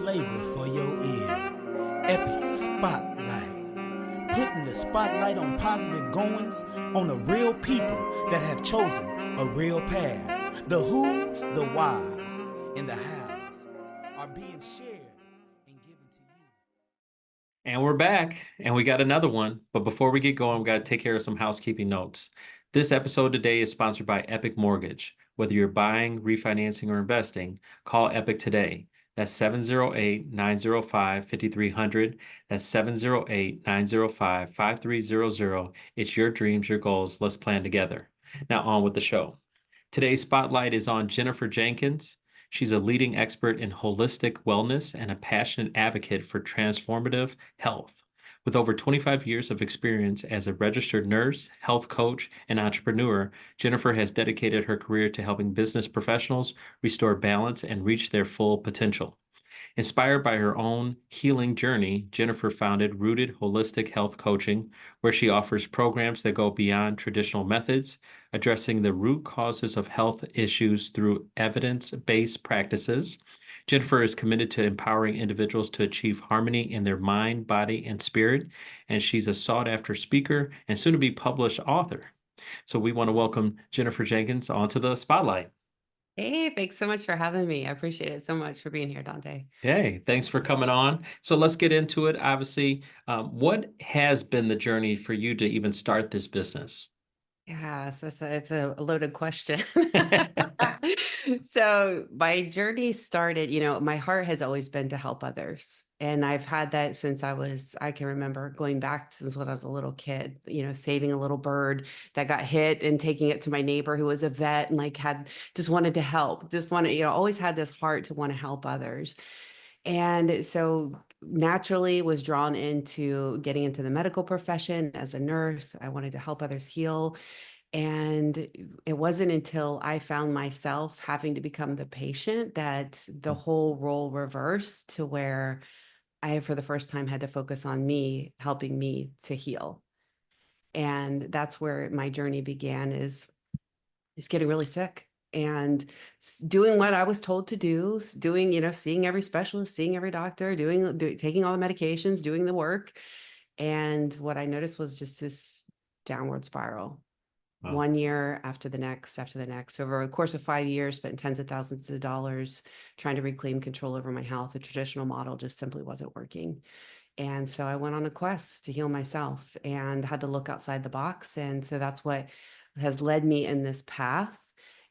flavor for your ear. Epic Spotlight. Putting the spotlight on positive goings on the real people that have chosen a real path. The who's, the whys, and the hows are being shared and given to you. And we're back, and we got another one. But before we get going, we got to take care of some housekeeping notes. This episode today is sponsored by Epic Mortgage. Whether you're buying, refinancing, or investing, call Epic today. That's 708-905-5300. That's 708-905-5300. It's your dreams, your goals. Let's plan together. Now on with the show. Today's spotlight is on Jennifer Jenkins. She's a leading expert in holistic wellness and a passionate advocate for transformative health. With over 25 years of experience as a registered nurse, health coach, and entrepreneur, Jennifer has dedicated her career to helping business professionals restore balance and reach their full potential. Inspired by her own healing journey, Jennifer founded Rooted Holistic Health Coaching, where she offers programs that go beyond traditional methods, addressing the root causes of health issues through evidence-based practices. Jennifer is committed to empowering individuals to achieve harmony in their mind, body, and spirit, and she's a sought-after speaker and soon-to-be published author. So we want to welcome Jennifer Jenkins onto the spotlight. Hey, thanks so much for having me. I appreciate it so much for being here, Dante. Hey, thanks for coming on. So let's get into it. Obviously, what has been the journey for you to even start this business? Yeah, so it's a loaded question. So my journey started, my heart has always been to help others. And I've had that since I can remember going back since when I was a little kid, saving a little bird that got hit and taking it to my neighbor who was a vet and just wanted to help, just wanted, always had this heart to want to help others. And so naturally was drawn into getting into the medical profession as a nurse. I wanted to help others heal. And it wasn't until I found myself having to become the patient that the whole role reversed to where I, for the first time, had to focus on me, helping me to heal. And that's where my journey began is getting really sick and doing what I was told to do, doing, seeing every specialist, seeing every doctor, taking all the medications, doing the work. And what I noticed was just this downward spiral. Wow. 1 year after the next, after the next. Over the course of 5 years, spent tens of thousands of dollars trying to reclaim control over my health. The traditional model just simply wasn't working. And so I went on a quest to heal myself and had to look outside the box. And so that's what has led me in this path.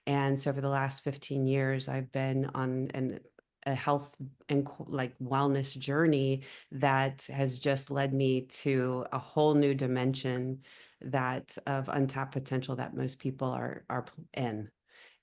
And so for the last 15 years, I've been on a health and wellness journey that has just led me to a whole new dimension that of untapped potential that most people are in.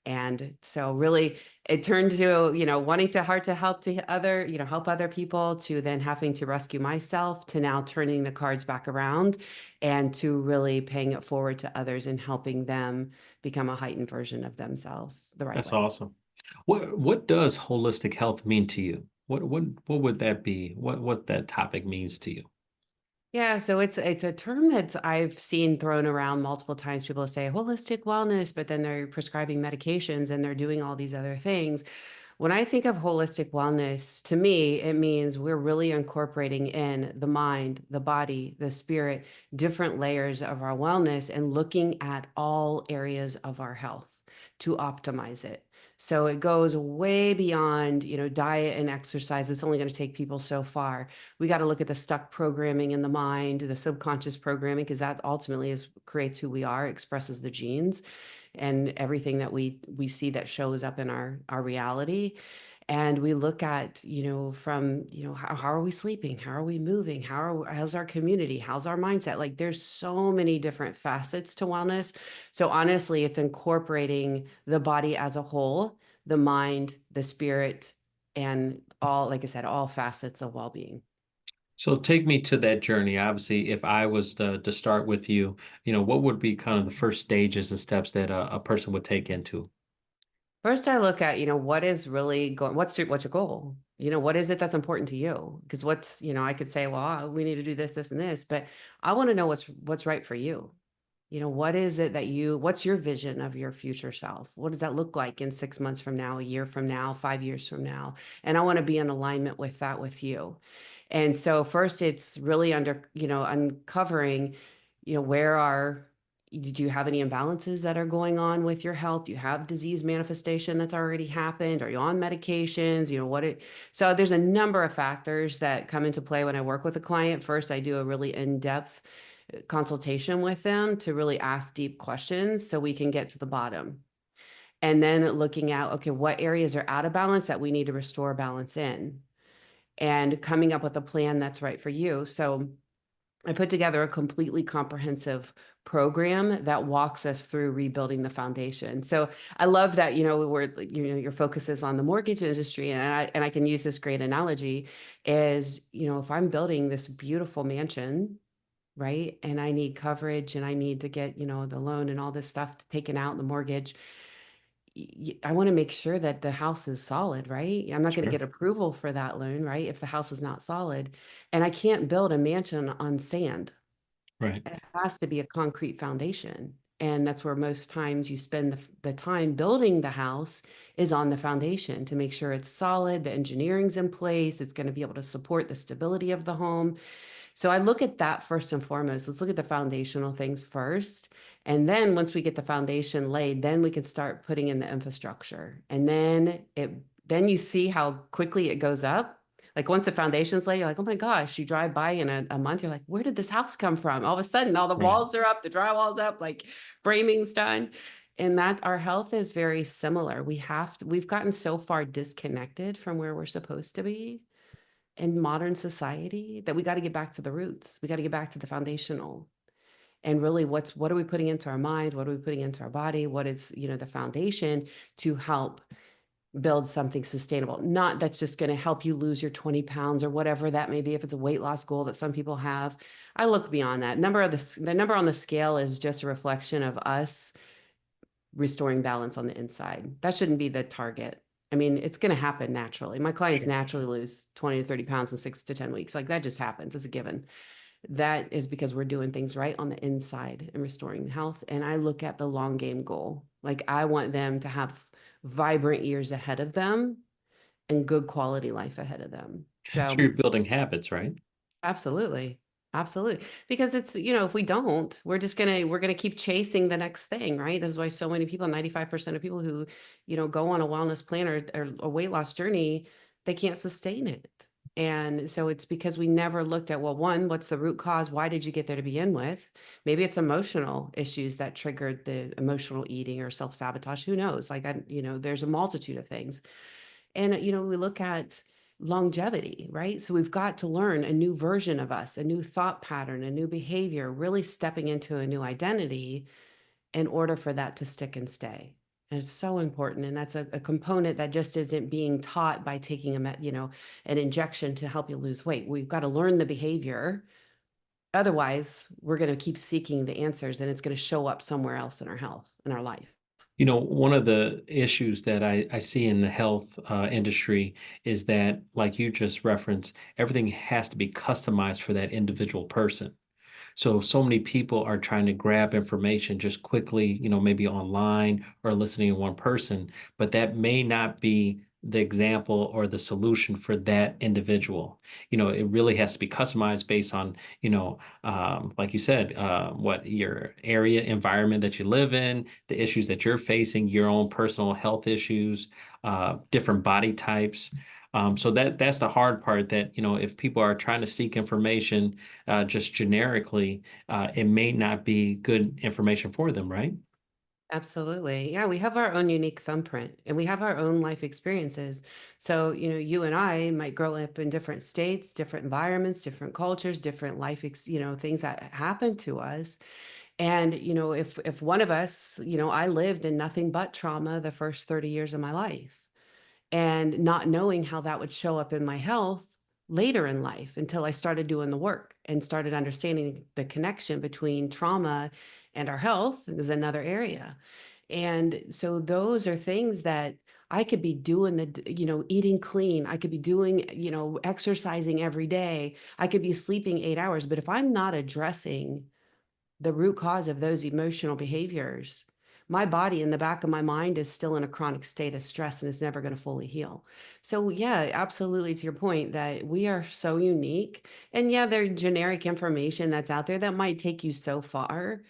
And so really it turned to, wanting to heart to help to other, help other people, to then having to rescue myself, to now turning the cards back around and to really paying it forward to others and helping them become a heightened version of themselves the right That's way. awesome. What does holistic health mean to you? What would that be? What that topic means to you? Yeah, so it's a term that I've seen thrown around multiple times. People say holistic wellness, but then they're prescribing medications and they're doing all these other things. When I think of holistic wellness, to me, it means we're really incorporating in the mind, the body, the spirit, different layers of our wellness and looking at all areas of our health to optimize it. So it goes way beyond, diet and exercise. It's only going to take people so far. We got to look at the stuck programming in the mind, the subconscious programming, because that ultimately creates who we are, expresses the genes and everything that we see that shows up in our reality. And we look at, from, how are we sleeping? How are we moving? How's our community? How's our mindset? Like there's so many different facets to wellness. So honestly, it's incorporating the body as a whole, the mind, the spirit, and all, like I said, all facets of well-being. So take me to that journey. Obviously, if I was to start with you, what would be kind of the first stages and steps that a person would take into? First, I look at, what is really going, what's your goal? What is it that's important to you? Because I could say, well, we need to do this, this, and this, but I want to know what's right for you. What is it what's your vision of your future self? What does that look like in 6 months from now, a year from now, 5 years from now? And I want to be in alignment with that with you. And so first it's really uncovering, do you have any imbalances that are going on with your health? Do you have disease manifestation that's already happened? Are you on medications? So there's a number of factors that come into play when I work with a client. First, I do a really in-depth consultation with them to really ask deep questions so we can get to the bottom. And then looking at, okay, what areas are out of balance that we need to restore balance in, and coming up with a plan that's right for you. So I put together a completely comprehensive program that walks us through rebuilding the foundation. So I love that, your focus is on the mortgage industry, and I can use this great analogy is, if I'm building this beautiful mansion, right, and I need coverage and I need to get, the loan and all this stuff taken out, the mortgage, I want to make sure that the house is solid, right? I'm not going to Sure. get approval for that loan, right? If the house is not solid, and I can't build a mansion on sand. Right. It has to be a concrete foundation. And that's where most times you spend the time building the house is on the foundation to make sure it's solid, the engineering's in place, it's going to be able to support the stability of the home. So I look at that first and foremost. Let's look at the foundational things first. And then once we get the foundation laid, then we can start putting in the infrastructure. And then you see how quickly it goes up. Like once the foundation's laid, you're like, oh my gosh, you drive by in a month, you're like, where did this house come from? All of a sudden, all the Right. walls are up, the drywall's up, like framing's done. And that our health is very similar. We've gotten so far disconnected from where we're supposed to be in modern society that we got to get back to the roots. We got to get back to the foundational. And really what are we putting into our mind? What are we putting into our body? What is, the foundation to help build something sustainable? Not that's just going to help you lose your 20 pounds or whatever that may be, if it's a weight loss goal that some people have. I look beyond that. The number on the scale is just a reflection of us restoring balance on the inside. That shouldn't be the target. I mean, it's going to happen naturally. My clients Sure. naturally lose 20 to 30 pounds in 6 to 10 weeks. Like that just happens. It's a given. That is because we're doing things right on the inside and restoring health. And I look at the long game goal. Like I want them to have vibrant years ahead of them and good quality life ahead of them. So So you're building habits, right? absolutely. Absolutely. Because it's, if we don't, we're gonna keep chasing the next thing, right? This is why so many people, 95% of people who, go on a wellness plan or a weight loss journey, they can't sustain it. And so it's because we never looked at, well, one, what's the root cause? Why did you get there to begin with? Maybe it's emotional issues that triggered the emotional eating or self-sabotage. Who knows? Like, there's a multitude of things. And, we look at longevity, right? So we've got to learn a new version of us, a new thought pattern, a new behavior, really stepping into a new identity in order for that to stick and stay. And it's so important. And that's a component that just isn't being taught by taking an injection to help you lose weight. We've got to learn the behavior. Otherwise, we're going to keep seeking the answers and it's going to show up somewhere else in our health, in our life. One of the issues that I see in the health industry is that, like you just referenced, everything has to be customized for that individual person. So many people are trying to grab information just quickly, maybe online or listening to one person, but that may not be the example or the solution for that individual. It really has to be customized based on, like you said, what your area environment that you live in, the issues that you're facing, your own personal health issues, different body types. So that's the hard part, that, if people are trying to seek information just generically, it may not be good information for them, right? Absolutely. Yeah, we have our own unique thumbprint and we have our own life experiences. So, you and I might grow up in different states, different environments, different cultures, different things that happen to us. And, if one of us, I lived in nothing but trauma the first 30 years of my life, and not knowing how that would show up in my health later in life until I started doing the work and started understanding the connection between trauma and our health is another area. And so those are things that I could be doing eating clean. I could be doing, exercising every day. I could be sleeping 8 hours. But if I'm not addressing the root cause of those emotional behaviors, my body in the back of my mind is still in a chronic state of stress and it's never going to fully heal. So, yeah, absolutely to your point that we are so unique. And yeah, there generic information that's out there that might take you so far.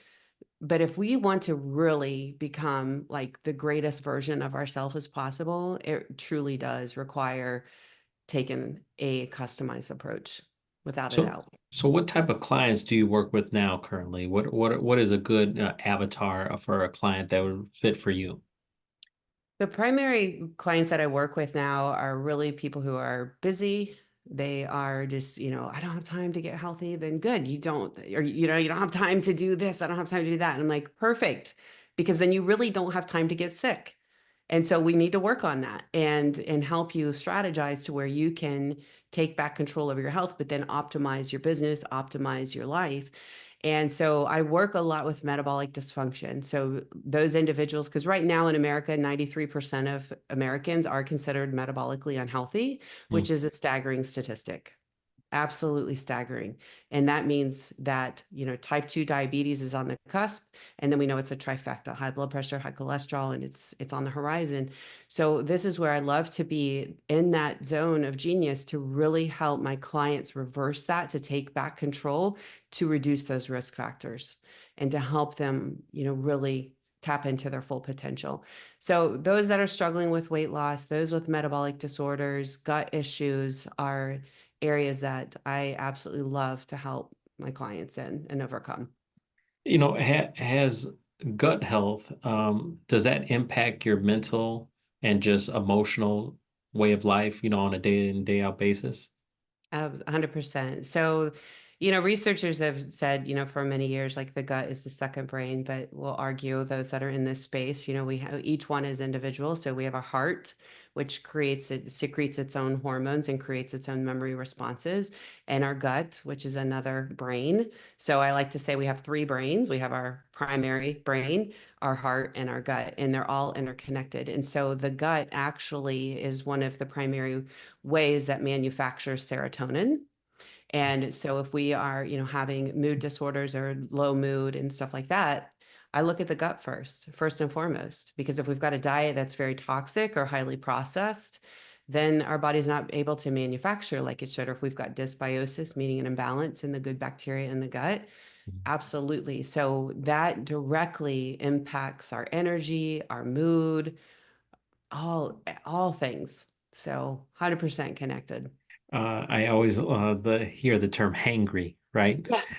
But if we want to really become like the greatest version of ourselves as possible, it truly does require taking a customized approach without a So, doubt. so what type of clients do you work with now currently? What is a good avatar for a client that would fit for you? The primary clients that I work with now are really people who are busy. They are just, I don't have time to get healthy. Then good. You don't, or, you don't have time to do this. I don't have time to do that. And I'm like, perfect. Because then you really don't have time to get sick. And so we need to work on that and help you strategize to where you can take back control of your health, but then optimize your business, optimize your life. And so I work a lot with metabolic dysfunction. So those individuals, because right now in America, 93% of Americans are considered metabolically unhealthy, Hmm. which is a staggering statistic. Absolutely staggering. And that means that, type 2 diabetes is on the cusp. And then we know it's a trifecta: high blood pressure, high cholesterol, and it's on the horizon. So this is where I love to be in that zone of genius to really help my clients reverse that, to take back control, to reduce those risk factors and to help them, really tap into their full potential. So those that are struggling with weight loss, those with metabolic disorders, gut issues are areas that I absolutely love to help my clients in and overcome. Has gut health, does that impact your mental and just emotional way of life, on a day in, day out basis? 100%. So, researchers have said, for many years, like the gut is the second brain, but we'll argue those that are in this space, we have each one is individual. So we have a heart, which secretes its own hormones and creates its own memory responses, and our gut, which is another brain. So I like to say we have three brains. We have our primary brain, our heart, and our gut, and they're all interconnected. And so the gut actually is one of the primary ways that manufactures serotonin. And so if we are, having mood disorders or low mood and stuff like that, I look at the gut first and foremost, because if we've got a diet that's very toxic or highly processed, then our body's not able to manufacture like it should. Or if we've got dysbiosis, meaning an imbalance in the good bacteria in the gut, absolutely. So that directly impacts our energy, our mood, all things. So 100% connected. I always hear the term hangry, right? Yes.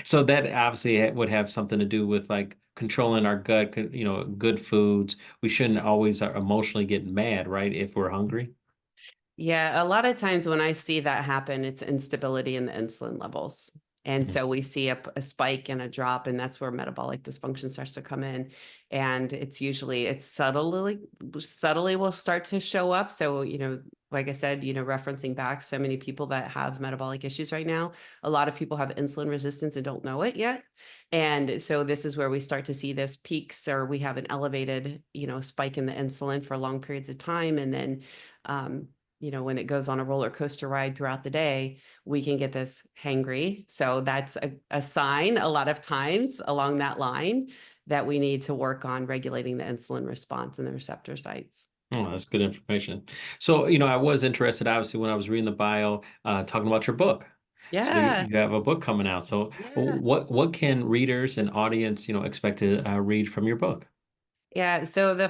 So that obviously would have something to do with like controlling our gut, good foods. We shouldn't always emotionally get mad, right? If we're hungry. Yeah, a lot of times when I see that happen, it's instability in the insulin levels. And Mhm. so we see a spike and a drop, and that's where metabolic dysfunction starts to come in. And it's subtly will start to show up. So, like I said, referencing back so many people that have metabolic issues right now, a lot of people have insulin resistance and don't know it yet. And so this is where we start to see this peaks, or we have an elevated, spike in the insulin for long periods of time. And then, um, when it goes on a roller coaster ride throughout the day, we can get this hangry. So that's a sign a lot of times along that line that we need to work on regulating the insulin response in the receptor sites. Oh, that's good information. So, I was interested, obviously, when I was reading the bio, talking about your book. So Yeah. you have a book coming out. So Yeah. what can readers and audience, expect to read from your book? Yeah. So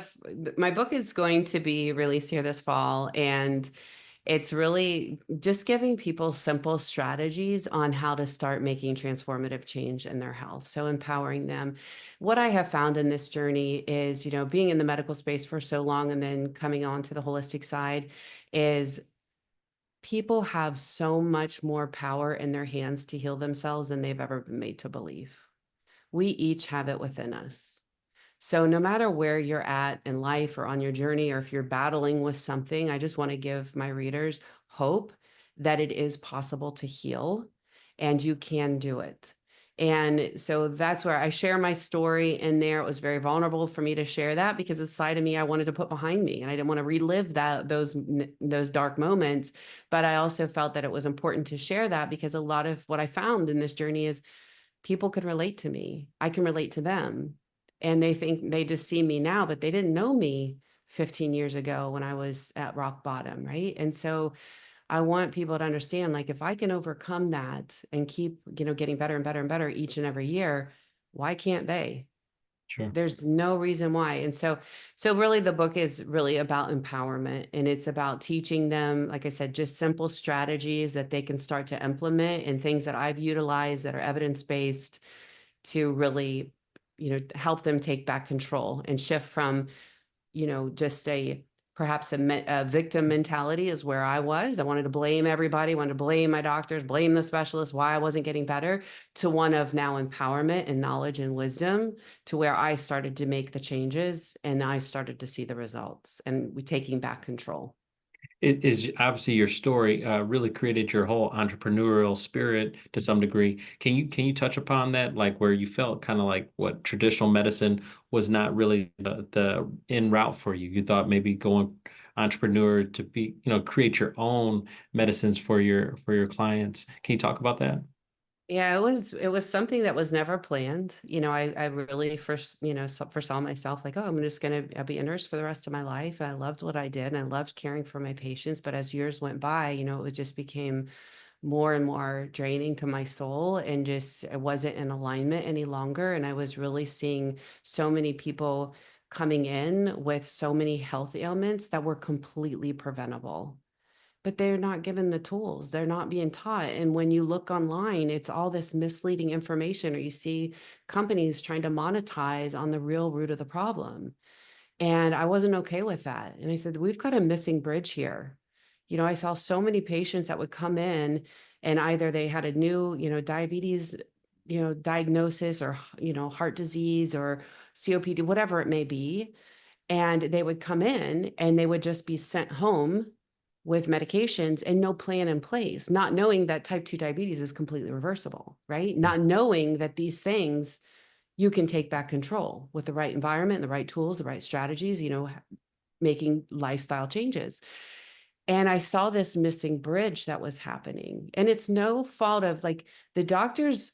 my book is going to be released here this fall, and it's really just giving people simple strategies on how to start making transformative change in their health. So empowering them. What I have found in this journey is, being in the medical space for so long and then coming on to the holistic side, is people have so much more power in their hands to heal themselves than they've ever been made to believe. We each have it within us. So, no matter where you're at in life or on your journey, or if you're battling with something, I just want to give my readers hope that it is possible to heal and you can do it. And so that's where I share my story in there. It was very vulnerable for me to share that because it's a side of me I wanted to put behind me, and I didn't want to relive those dark moments. But I also felt that it was important to share that because a lot of what I found in this journey is people can relate to me. I can relate to them. And they think they just see me now, but they didn't know me 15 years ago when I was at rock bottom, right? And so I want people to understand, like, if I can overcome that and keep, getting better and better and better each and every year, why can't they? Sure. There's no reason why. And so really the book is really about empowerment, and it's about teaching them, like I said, just simple strategies that they can start to implement, and things that I've utilized that are evidence-based to really, help them take back control and shift from, just perhaps a victim mentality is where I was. I wanted to blame everybody, wanted to blame my doctors, blame the specialists, why I wasn't getting better, to one of now empowerment and knowledge and wisdom, to where I started to make the changes and I started to see the results and we taking back control. It is obviously your story really created your whole entrepreneurial spirit to some degree. Can you touch upon that, like where you felt kind of like what traditional medicine was not really the in route for you? You thought maybe going entrepreneur to be, create your own medicines for your clients. Can you talk about that? Yeah, it was something that was never planned. I really first, foresaw myself like, oh, I'm just gonna be a nurse for the rest of my life. And I loved what I did and I loved caring for my patients. But as years went by, it just became more and more draining to my soul, and just it wasn't in alignment any longer. And I was really seeing so many people coming in with so many health ailments that were completely preventable, but they're not given the tools. They're not being taught. And when you look online, it's all this misleading information, or you see companies trying to monetize on the real root of the problem. And I wasn't okay with that. And I said, we've got a missing bridge here. I saw so many patients that would come in and either they had a new, diabetes, diagnosis, or, heart disease or COPD, whatever it may be. And they would come in and they would just be sent home with medications and no plan in place, not knowing that type 2 diabetes is completely reversible, right? Not knowing that these things you can take back control with the right environment, the right tools, the right strategies, making lifestyle changes. And I saw this missing bridge that was happening. And it's no fault of, like, the doctors,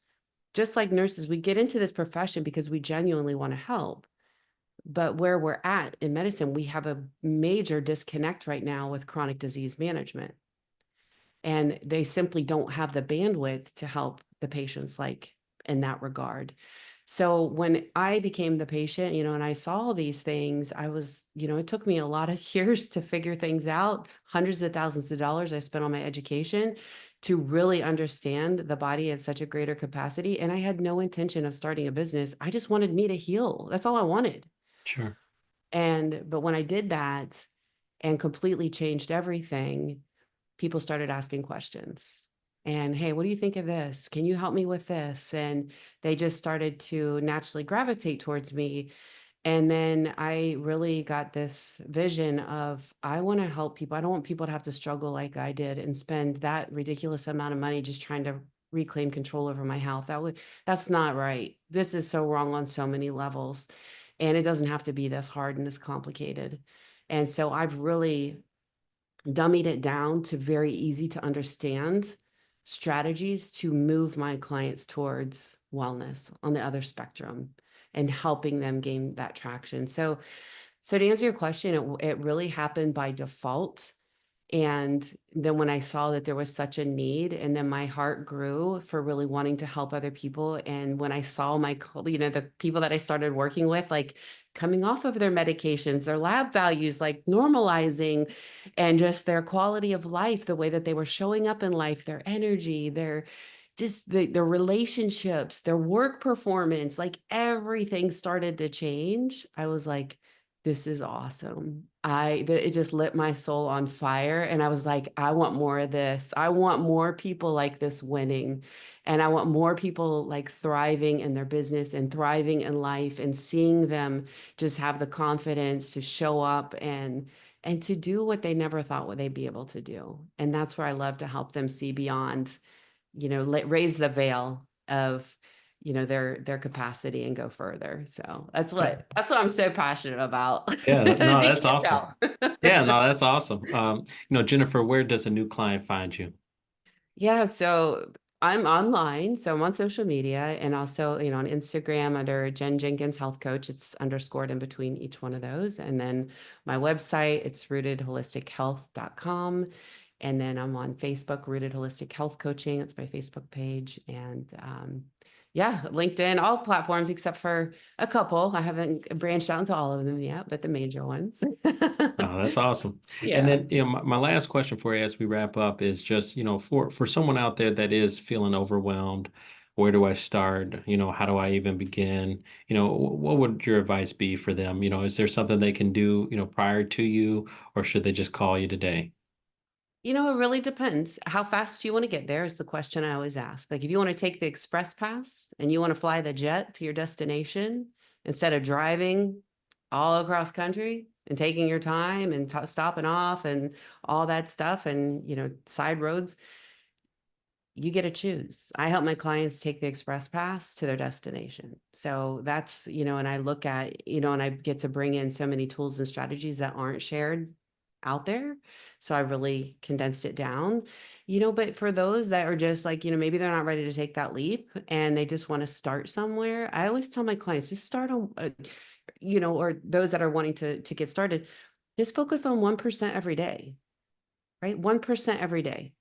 just like nurses, we get into this profession because we genuinely want to help. But where we're at in medicine, we have a major disconnect right now with chronic disease management. And they simply don't have the bandwidth to help the patients, like, in that regard. So when I became the patient, and I saw these things, I was, it took me a lot of years to figure things out, hundreds of thousands of dollars I spent on my education to really understand the body at such a greater capacity. And I had no intention of starting a business. I just wanted me to heal. That's all I wanted. Sure. But when I did that and completely changed everything, people started asking questions. And, hey, what do you think of this? Can you help me with this? And they just started to naturally gravitate towards me. And then I really got this vision of, I want to help people. I don't want people to have to struggle like I did and spend that ridiculous amount of money just trying to reclaim control over my health. That's not right. This is so wrong on so many levels. And it doesn't have to be this hard and this complicated. And so I've really dummied it down to very easy to understand strategies to move my clients towards wellness on the other spectrum and helping them gain that traction. So to answer your question, it really happened by default. And then when I saw that there was such a need, and then my heart grew for really wanting to help other people. And when I saw the people that I started working with, like, coming off of their medications, their lab values, like, normalizing, and just their quality of life, the way that they were showing up in life, their energy, their relationships, their work performance, like, everything started to change. I was like, this is awesome. It just lit my soul on fire. And I was like, I want more of this. I want more people like this winning. And I want more people, like, thriving in their business and thriving in life, and seeing them just have the confidence to show up and to do what they never thought would they be able to do. And that's where I love to help them see beyond, raise the veil of, their capacity and go further. So that's what I'm so passionate about. Yeah, no, As you that's can awesome. tell. Yeah, no, that's awesome. Jennifer, where does a new client find you? Yeah, so I'm online, so I'm on social media and also, on Instagram under Jen Jenkins Health Coach. It's underscored in between each one of those. And then my website, it's rootedholistichealth.com. And then I'm on Facebook, Rooted Holistic Health Coaching. It's my Facebook page. And yeah, LinkedIn, all platforms except for a couple. I haven't branched out into all of them yet, but the major ones. Oh, that's awesome. And Yeah. then, my last question for you as we wrap up is just, for someone out there that is feeling overwhelmed, where do I start? How do I even begin? What would your advice be for them? Is there something they can do, prior to you, or should they just call you today? It really depends. How fast do you want to get there is the question I always ask. Like, if you want to take the express pass and you want to fly the jet to your destination instead of driving all across country and taking your time and stopping off and all that stuff and, side roads, you get to choose. I help my clients take the express pass to their destination. So that's, and I look at, and I get to bring in so many tools and strategies that aren't shared out there. So I really condensed it down, but for those that are just like, maybe they're not ready to take that leap and they just want to start somewhere. I always tell my clients, just start on, or those that are wanting to get started, just focus on 1% every day, right? 1% every day.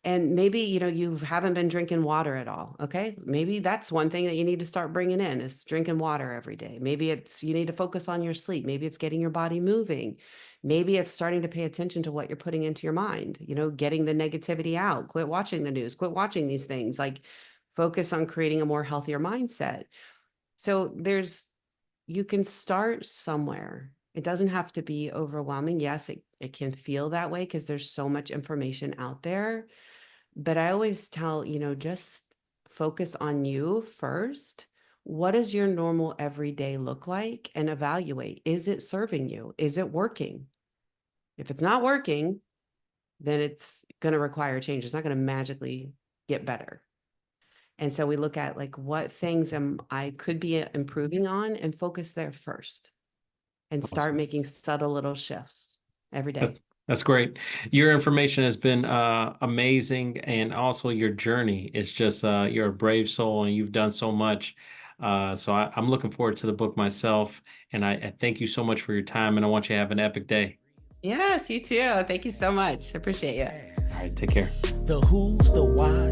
And maybe, you haven't been drinking water at all. Okay. Maybe that's one thing that you need to start bringing in is drinking water every day. Maybe it's, you need to focus on your sleep. Maybe it's getting your body moving. Maybe it's starting to pay attention to what you're putting into your mind, getting the negativity out, quit watching the news, quit watching these things, like focus on creating a more healthier mindset. So you can start somewhere. It doesn't have to be overwhelming. Yes, it can feel that way because there's so much information out there. But I always tell, just focus on you first. What does your normal everyday look like? And evaluate. Is it serving you? Is it working? If it's not working, then it's going to require change. It's not going to magically get better. And so we look at like what things I could be improving on and focus there first and start Awesome. making subtle little shifts every That, day. that's great. Your information has been amazing, and also your journey is just you're a brave soul, and you've done so much. So I'm looking forward to the book myself, and I thank you so much for your time, and I want you to have an epic day. Yes, you too. Thank you so much. I appreciate you. All right, take care. The who's, the why,